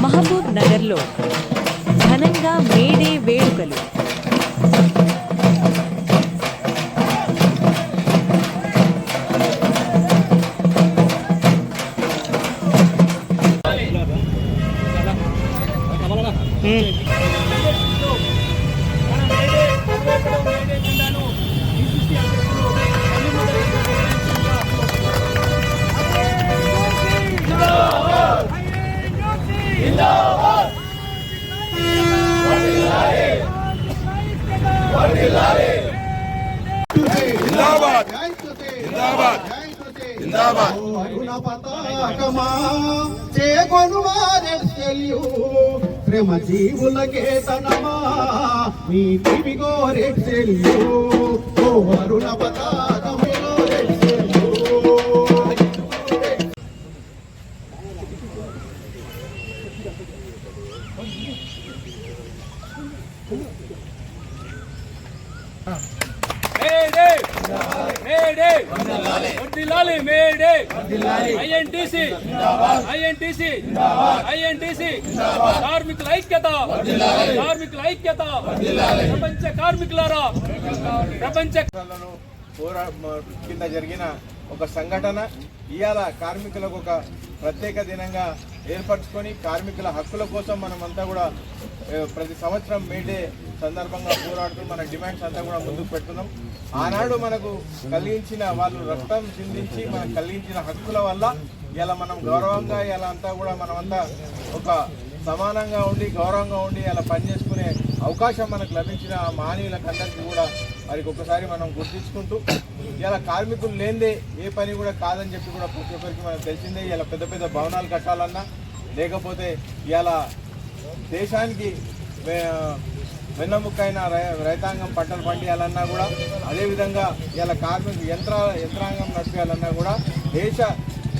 మహబూబ్ నగర్లో ఘనంగా మేడే వేడుకలు. ప్రేమ జీవులకే తనమా మీ టీవీ గోరెక్సెల్యూ ఓ అరుణ పతాకమిలో రెక్సెల్యూ. కార్మికుల ఐక్యత, కార్మికుల ఐక్యత, ప్రపంచ కార్మికులారా, ప్రపంచ కింద జరిగిన ఒక సంఘటన ఇవాళ కార్మికులకు ఒక ప్రత్యేక దినంగా ఏర్పరచుకొని కార్మికుల హక్కుల కోసం మనమంతా కూడా ప్రతి సంవత్సరం మేడే సందర్భంగా పోరాడుతూ మన డిమాండ్స్ అంతా కూడా ముందుకు పెడుతున్నాం. ఆనాడు మనకు కలిగించిన వాళ్ళు రక్తం చిందించి మనకు కలిగించిన హక్కుల వల్ల ఇలా మనం గౌరవంగా ఇలా అంతా కూడా మనమంతా ఒక సమానంగా ఉండి గౌరవంగా ఉండి అలా పనిచేసుకునే అవకాశం మనకు లభించిన మహనీయులకు అందరికీ కూడా వారికి ఒకసారి మనం గుర్తించుకుంటూ ఇలా కార్మికులు లేనిదే ఏ పని కూడా కాదని చెప్పి కూడా ప్రతి ఒక్కరికి మనకు తెలిసిందే. ఇలా పెద్ద పెద్ద భవనాలు కట్టాలన్నా లేకపోతే ఇలా దేశానికి వెన్నముక్కైన రైతాంగం పంటలు పండియాలన్నా కూడా అదేవిధంగా ఇలా యంత్రాంగం నడిపేయాలన్నా కూడా దేశ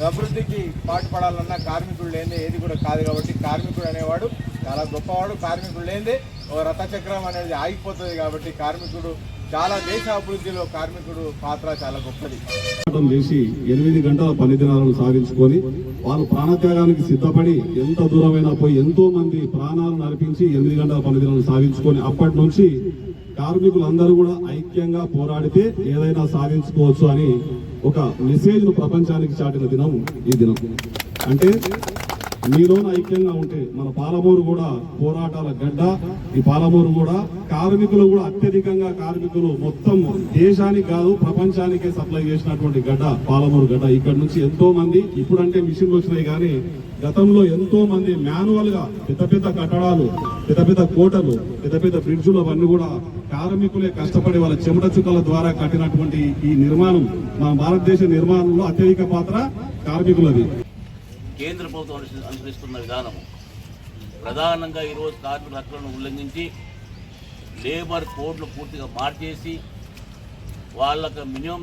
అభివృద్ధికి పాటుపడాలన్నా కార్మికుడు లేనిదే ఏది కూడా కాదు. కాబట్టి కార్మికుడు అనేవాడు చాలా గొప్పవాడు. కార్మికుడు లేనిదే ఒక రథచక్రం అనేది ఆగిపోతుంది. కాబట్టి కార్మికుడు చాలా దేశ అభివృద్ధిలో కార్మికుడు పాత్ర చాలా గొప్పది. చేసి 8 గంటల పని దినాలను సాధించుకొని వాళ్ళు ప్రాణత్యాగానికి సిద్ధపడి ఎంత దూరమైనా పోయి ఎంతో మంది ప్రాణాలను అర్పించి 8 గంటల పని దినాలను సాధించుకొని అప్పటి నుంచి కార్మికులందరూ కూడా ఐక్యంగా పోరాడితే ఏదైనా సాధించుకోవచ్చు అని ఒక మెసేజ్ ను ప్రపంచానికి చాటిన దినం ఈ దినం. అంటే మీలోన ఐక్యంగా ఉంటే మన పాలమూరు కూడా పోరాటాల గడ్డ. ఈ పాలమూరు కూడా కార్మికులు కూడా అత్యధికంగా కార్మికులు మొత్తం దేశానికి కాదు ప్రపంచానికే సప్లై చేసినటువంటి గడ్డ పాలమూరు గడ్డ. ఇక్కడ నుంచి ఎంతో మంది ఇప్పుడంటే మిషన్లు వచ్చినాయి కానీ గతంలో ఎంతో మంది మాన్యువల్ గా పెద్ద పెద్ద కట్టడాలు, పెద్ద పెద్ద కోటలు, పెద్ద పెద్ద బ్రిడ్జులు అవన్నీ కూడా కార్మికులే కష్టపడి వాళ్ళ చెమట చుక్కల ద్వారా కట్టినటువంటి ఈ నిర్మాణం మన భారతదేశ నిర్మాణంలో అత్యధిక పాత్ర కార్మికులది. కేంద్ర ప్రభుత్వం అనుసరిస్తున్న విధానము ప్రధానంగా ఈరోజు కార్మికుల హక్కులను ఉల్లంఘించి లేబర్ కోడ్లు పూర్తిగా మార్చేసి వాళ్ళకు మినిమం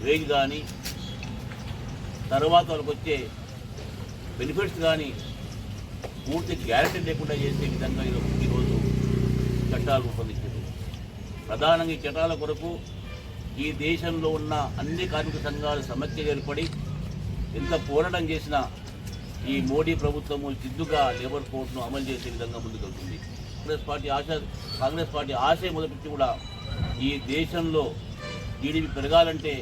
వేజ్ కానీ తర్వాత వాళ్ళకి వచ్చే బెనిఫిట్స్ కానీ పూర్తి గ్యారంటీ లేకుండా చేసే విధంగా ఈరోజు చట్టాలు రూపొందించారు. ప్రధానంగా ఈ చట్టాల కొరకు ఈ దేశంలో ఉన్న అన్ని కార్మిక సంఘాలు సమైక్యంగా ఏర్పడి ఎంత పోరాటం చేసినా ఈ మోడీ ప్రభుత్వము జిద్దుగా లేబర్ కోడ్ను అమలు చేసే విధంగా ముందుకెళ్తుంది. కాంగ్రెస్ పార్టీ ఆశయం మొదటి కూడా ఈ దేశంలో జీడీపీ పెరగాలంటే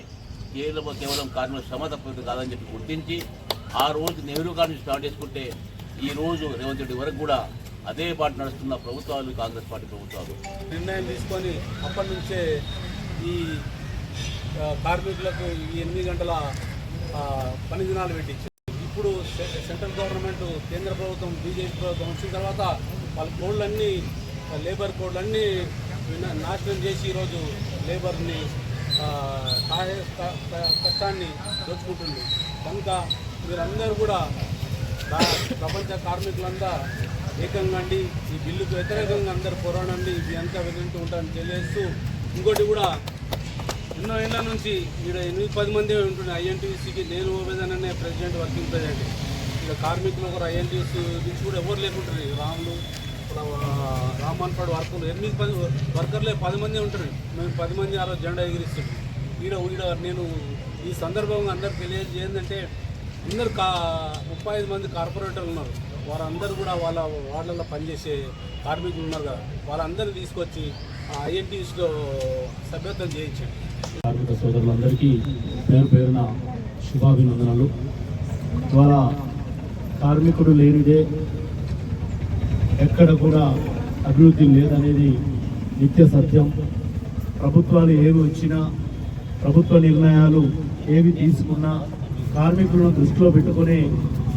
కేవలం కార్మికుల శ్రమ తప్పదు కాదని చెప్పి గుర్తించి ఆ రోజు నెహ్రూ గారిని స్టార్ట్ చేసుకుంటే ఈ రోజు రేవంత్ రెడ్డి వరకు కూడా అదే పార్టీ నడుస్తున్న ప్రభుత్వాలు కాంగ్రెస్ పార్టీ ప్రభుత్వాలు నిర్ణయం తీసుకొని అప్పటి నుంచే ఈ కార్మికులకు ఈ 8 గంటల పని దినాలు పెట్టించారు. ఇప్పుడు సెంట్రల్ గవర్నమెంట్ కేంద్ర ప్రభుత్వం బీజేపీ ప్రభుత్వం వచ్చిన తర్వాత వాళ్ళ కోడ్లన్నీ లేబర్ కోడ్లన్నీ నాశనం చేసి ఈరోజు లేబర్ని కష్టాన్ని దోచుకుంటుంది. కనుక మీరందరూ కూడా ప్రపంచ కార్మికులంతా ఏకంగా అండి ఈ బిల్లుకు వ్యతిరేకంగా అందరూ పోరాడండి. ఇది అంతా వెళ్తూ ఉంటారని తెలియజేస్తూ ఇంకోటి కూడా ఎన్నో ఏళ్ళ నుంచి ఇక్కడ 8-10 మంది ఉంటున్నాయి. ఐఎన్టీసీకి నేను ఓవేదననే ప్రెసిడెంట్, వర్కింగ్ ప్రెసిడెంట్. ఇక కార్మికులు ఒకరు ఐఎన్టీసీ నుంచి కూడా ఎవరు లేకుంటారు. రాములు రామ్మన్పాడు వర్కులు 8-10 వర్కర్లే 10 మంది ఉంటారు. మేము 10 మంది ఆ రోజు జెండా ఎగిరిస్తాం. ఈడ నేను ఈ సందర్భంగా అందరికి తెలియజేసి ఏంటంటే అందరు 35 మంది కార్పొరేటర్లు ఉన్నారు. వారందరూ కూడా వాళ్ళ వాళ్ళల్లో పనిచేసే కార్మికులు ఉన్నారు కదా, వాళ్ళందరూ తీసుకొచ్చి ఐఎన్టీస్లో సభ్యత్వం చేయించండి. కార్మిక సోదరులందరికీ పేరు పేరున శుభాభినందనలు. ఇవాళ కార్మికుడు లేనిదే ఎక్కడ కూడా అభివృద్ధి లేదనేది నిత్య సత్యం. ప్రభుత్వాలు ఏవి వచ్చినా, ప్రభుత్వ నిర్ణయాలు ఏవి తీసుకున్నా కార్మికులను దృష్టిలో పెట్టుకుని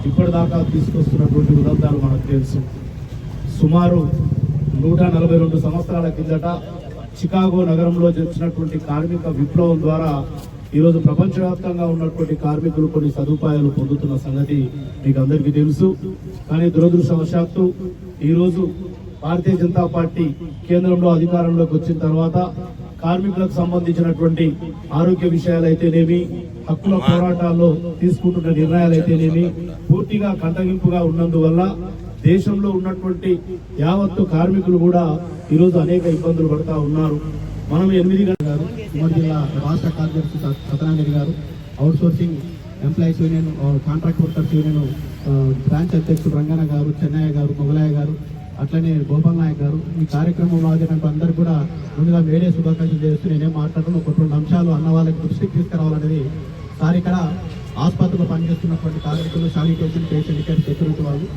ఇప్పటిదాకా తీసుకొస్తున్నటువంటి ఉదంతాలు మనకు తెలుసు. సుమారు 142 సంవత్సరాల కిందట చికాగో నగరంలో జరిగినటువంటి కార్మిక విప్లవం ద్వారా ఈరోజు ప్రపంచవ్యాప్తంగా ఉన్నటువంటి కార్మికులు కొన్ని సదుపాయాలు పొందుతున్న సంగతి మీకు అందరికీ తెలుసు. కానీ దురదృష్టవశాత్తు ఈరోజు భారతీయ జనతా పార్టీ కేంద్రంలో అధికారంలోకి వచ్చిన తర్వాత కార్మికులకు సంబంధించినటువంటి ఆరోగ్య విషయాలైతేనేమి, హక్కుల పోరాటాల్లో తీసుకుంటున్న నిర్ణయాలైతేనేమి పూర్తిగా కంటగింపుగా ఉన్నందువల్ల దేశంలో ఉన్నటువంటి యావత్తు కార్మికులు కూడా ఈరోజు అనేక ఇబ్బందులు పడుతూ ఉన్నారు. మనం 8 గంటల గారు, ఉమ్మడి జిల్లా రాష్ట్ర కార్యదర్శి సత్యనారాయణ గారు, out sourcing employees union, contract workers union branch అధ్యక్షుడు రంగన్న గారు, చెన్నయ్య గారు, మొగలయ్య గారు, అట్లనే గోపాల్ నాయక్ గారు, ఈ కార్యక్రమంలో హాజరైన అందరూ కూడా ముందుగా మేడే శుభాకాంక్షలు చేస్తూ నేనేం మాట్లాడడం ఒక 2 అంశాలు అన్న వాళ్ళకి దృష్టికి తీసుకురావాలనేది. సార్ ఇక్కడ ఆసుపత్రిలో పనిచేస్తున్నటువంటి కార్మికులు, శానిటేషన్, పేషెంట్ కేర్, సెక్యూరిటీ వాళ్ళు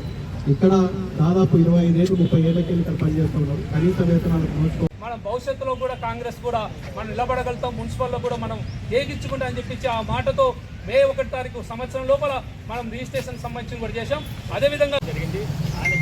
ఇక్కడ దాదాపు 25 ఏళ్ళు 30 ఏళ్ళకి ఇక్కడ పనిచేస్తున్నారు. కనీస వేతనాలు నోచుకో. మనం భవిష్యత్తులో కూడా కాంగ్రెస్ కూడా మనం నిలబడగలుగుతాం, మున్సిపల్లో కూడా మనం ఏగించుకుంటా అని చెప్పించి ఆ మాటతో మే 1 తారీఖు సంవత్సరం లోపల మనం రిజిస్ట్రేషన్ సంబంధించి కూడా చేశాం. అదేవిధంగా జరిగింది. ఆయన